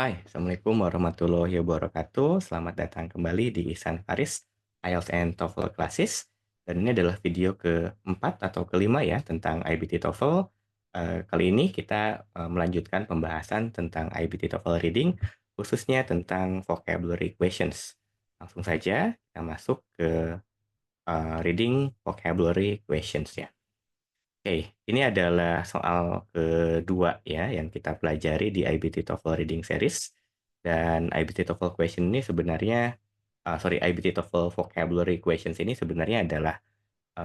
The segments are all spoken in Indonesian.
Hai, Assalamualaikum warahmatullahi wabarakatuh. Selamat datang kembali di Ihsan Faris IELTS and TOEFL Classes. Dan ini adalah video keempat atau kelima ya tentang IBT TOEFL. Kali ini kita melanjutkan pembahasan tentang IBT TOEFL Reading, khususnya tentang vocabulary questions. Langsung saja kita masuk ke reading vocabulary questions ya. Oke, ini adalah soal kedua ya yang kita pelajari di IBT TOEFL Reading Series. Dan IBT TOEFL Question ini sebenarnya, IBT TOEFL Vocabulary Questions ini sebenarnya adalah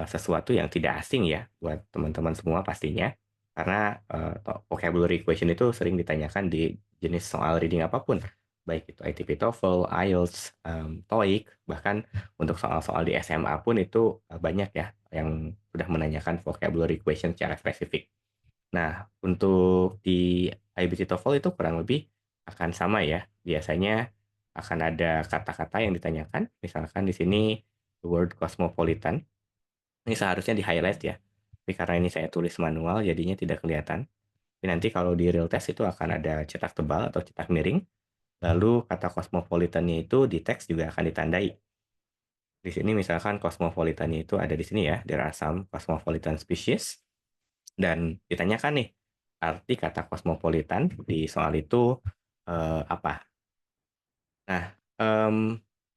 sesuatu yang tidak asing ya buat teman-teman semua pastinya. Karena vocabulary question itu sering ditanyakan di jenis soal reading apapun, baik itu ITP TOEFL, IELTS, TOEIC, bahkan untuk soal-soal di SMA pun itu banyak ya yang sudah menanyakan vocabulary question secara spesifik. Nah, untuk di IBT TOEFL itu kurang lebih akan sama ya. Biasanya akan ada kata-kata yang ditanyakan, misalkan di sini word cosmopolitan. Ini seharusnya di-highlight ya, tapi karena ini saya tulis manual jadinya tidak kelihatan. Tapi nanti kalau di real test itu akan ada cetak tebal atau cetak miring, lalu kata cosmopolitan-nya itu di teks juga akan ditandai. Di sini misalkan cosmopolitan-nya itu ada di sini ya, there are some cosmopolitan species, dan ditanyakan nih, arti kata cosmopolitan di soal itu apa? Nah,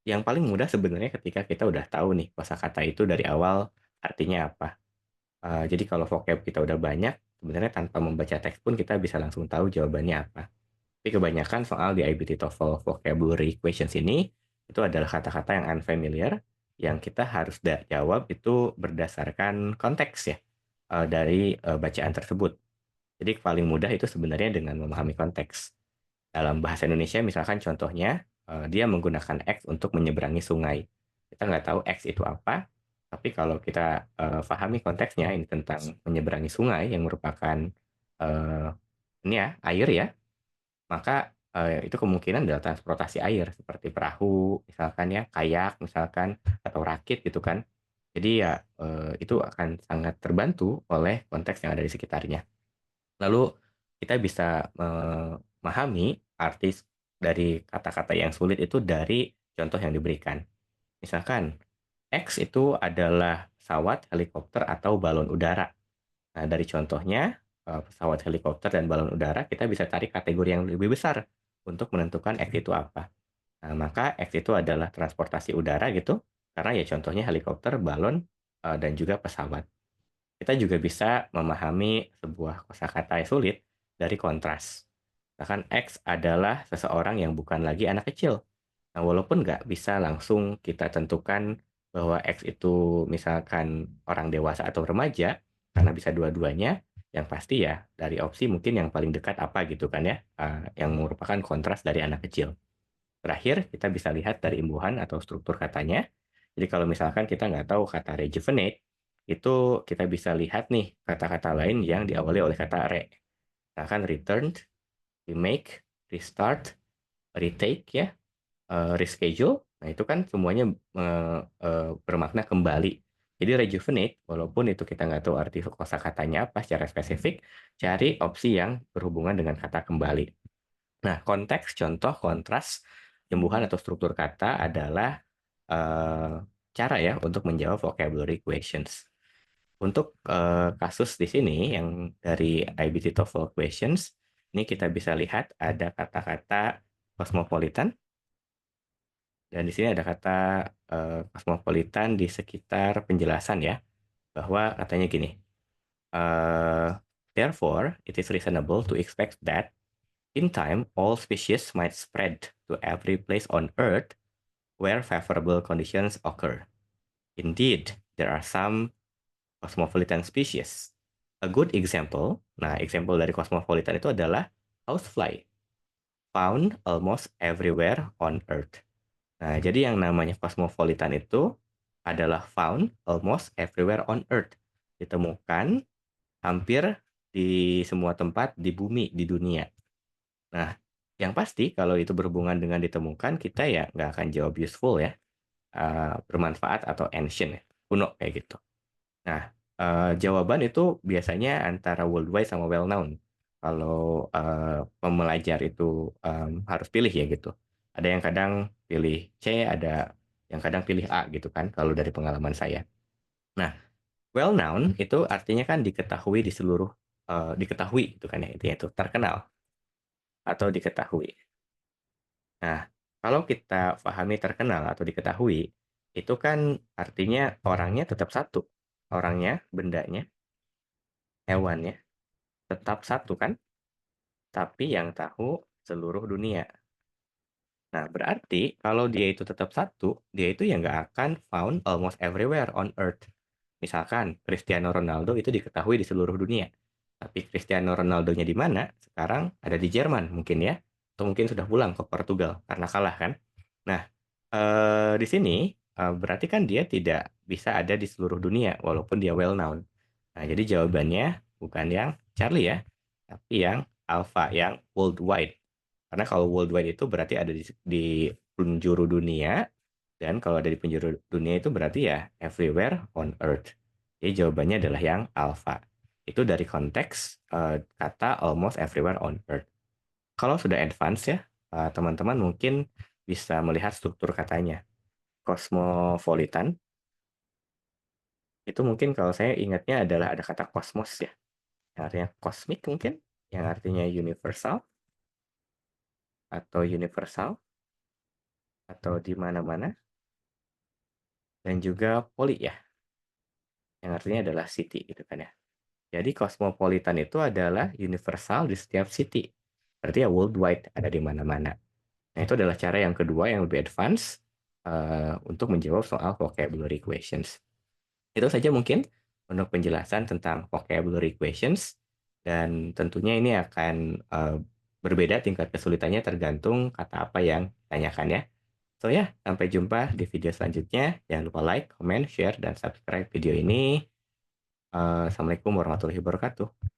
yang paling mudah sebenarnya ketika kita udah tahu nih kosakata itu dari awal artinya apa. Jadi kalau vocab kita udah banyak, sebenarnya tanpa membaca teks pun kita bisa langsung tahu jawabannya apa. Tapi kebanyakan soal di IBT TOEFL vocabulary questions ini, itu adalah kata-kata yang unfamiliar, yang kita harus jawab itu berdasarkan konteks ya, dari bacaan tersebut. Jadi paling mudah itu sebenarnya dengan memahami konteks. Dalam bahasa Indonesia misalkan contohnya, dia menggunakan X untuk menyeberangi sungai. Kita nggak tahu X itu apa, tapi kalau kita pahami konteksnya ini tentang menyeberangi sungai yang merupakan eh, ini ya air ya, maka itu kemungkinan adalah transportasi air seperti perahu misalkan ya, kayak misalkan atau rakit gitu kan. Jadi ya itu akan sangat terbantu oleh konteks yang ada di sekitarnya. Lalu kita bisa memahami arti dari kata-kata yang sulit itu dari contoh yang diberikan. Misalkan X itu adalah pesawat, helikopter, atau balon udara. Nah, dari contohnya pesawat, helikopter, dan balon udara, kita bisa tarik kategori yang lebih besar untuk menentukan X itu apa. Nah, maka X itu adalah transportasi udara gitu, karena ya contohnya helikopter, balon, dan juga pesawat. Kita juga bisa memahami sebuah kosakata yang sulit dari kontras. Misalkan X adalah seseorang yang bukan lagi anak kecil. Nah, walaupun nggak bisa langsung kita tentukan bahwa X itu misalkan orang dewasa atau remaja, karena bisa dua-duanya, yang pasti ya dari opsi mungkin yang paling dekat apa gitu kan ya, yang merupakan kontras dari anak kecil. Terakhir, kita bisa lihat dari imbuhan atau struktur katanya. Jadi kalau misalkan kita nggak tahu kata rejuvenate, itu kita bisa lihat nih kata-kata lain yang diawali oleh kata re. Misalkan returned, remake, restart, retake ya, reschedule. Nah itu kan semuanya bermakna kembali. Jadi rejuvenate, walaupun itu kita nggak tahu arti kosakatanya apa secara spesifik, cari opsi yang berhubungan dengan kata kembali. Nah, konteks, contoh, kontras, imbuhan atau struktur kata adalah eh, cara ya untuk menjawab vocabulary questions. Untuk kasus di sini yang dari IBT TOEFL questions, ini kita bisa lihat ada kata-kata cosmopolitan, dan di sini ada kata cosmopolitan di sekitar penjelasan ya, bahwa katanya gini, eh, therefore it is reasonable to expect that in time all species might spread to every place on Earth where favorable conditions occur. Indeed, there are some cosmopolitan species. A good example, nah example dari cosmopolitan itu adalah housefly, found almost everywhere on Earth. Nah, jadi yang namanya cosmopolitan itu adalah found almost everywhere on Earth. Ditemukan hampir di semua tempat di bumi, di dunia. Nah, yang pasti kalau itu berhubungan dengan ditemukan, kita ya nggak akan jawab useful ya, bermanfaat atau ancient ya, kuno kayak gitu. Nah, jawaban itu biasanya antara worldwide sama well known. kalau, pembelajar itu, harus pilih ya gitu. Ada yang kadang pilih C, ada yang kadang pilih A gitu kan kalau dari pengalaman saya. Nah, well known itu artinya kan diketahui di seluruh, diketahui gitu kan ya, intinya itu, terkenal atau diketahui. Nah, kalau kita pahami terkenal atau diketahui, itu kan artinya orangnya tetap satu, orangnya, bendanya, hewannya, tetap satu kan, tapi yang tahu seluruh dunia. Nah, berarti kalau dia itu tetap satu, dia itu ya nggak akan found almost everywhere on earth. Misalkan Cristiano Ronaldo itu diketahui di seluruh dunia. Tapi Cristiano Ronaldonya di mana? Sekarang ada di Jerman mungkin ya. Atau mungkin sudah pulang ke Portugal karena kalah kan. Nah, di sini berarti kan dia tidak bisa ada di seluruh dunia walaupun dia well known. Nah, jadi jawabannya bukan yang Charlie ya, tapi yang Alpha, yang worldwide. Karena kalau worldwide itu berarti ada di penjuru dunia, dan kalau ada di penjuru dunia itu berarti ya everywhere on earth. Jadi jawabannya adalah yang alpha. Itu dari konteks kata almost everywhere on earth. Kalau sudah advance ya, teman-teman mungkin bisa melihat struktur katanya. Cosmopolitan, itu mungkin kalau saya ingatnya adalah ada kata kosmos ya, yang artinya kosmik mungkin, yang artinya universal atau universal atau di mana-mana, dan juga poli ya, yang artinya adalah city gitu kan ya. Jadi cosmopolitan itu adalah universal di setiap city. Berarti ya worldwide, ada di mana-mana. Nah, itu adalah cara yang kedua yang lebih advance untuk menjawab soal vocabulary questions. Itu saja mungkin untuk penjelasan tentang vocabulary questions, dan tentunya ini akan berbeda tingkat kesulitannya tergantung kata apa yang ditanyakan ya. So ya, sampai jumpa di video selanjutnya. Jangan lupa like, comment, share, dan subscribe video ini. Assalamualaikum warahmatullahi wabarakatuh.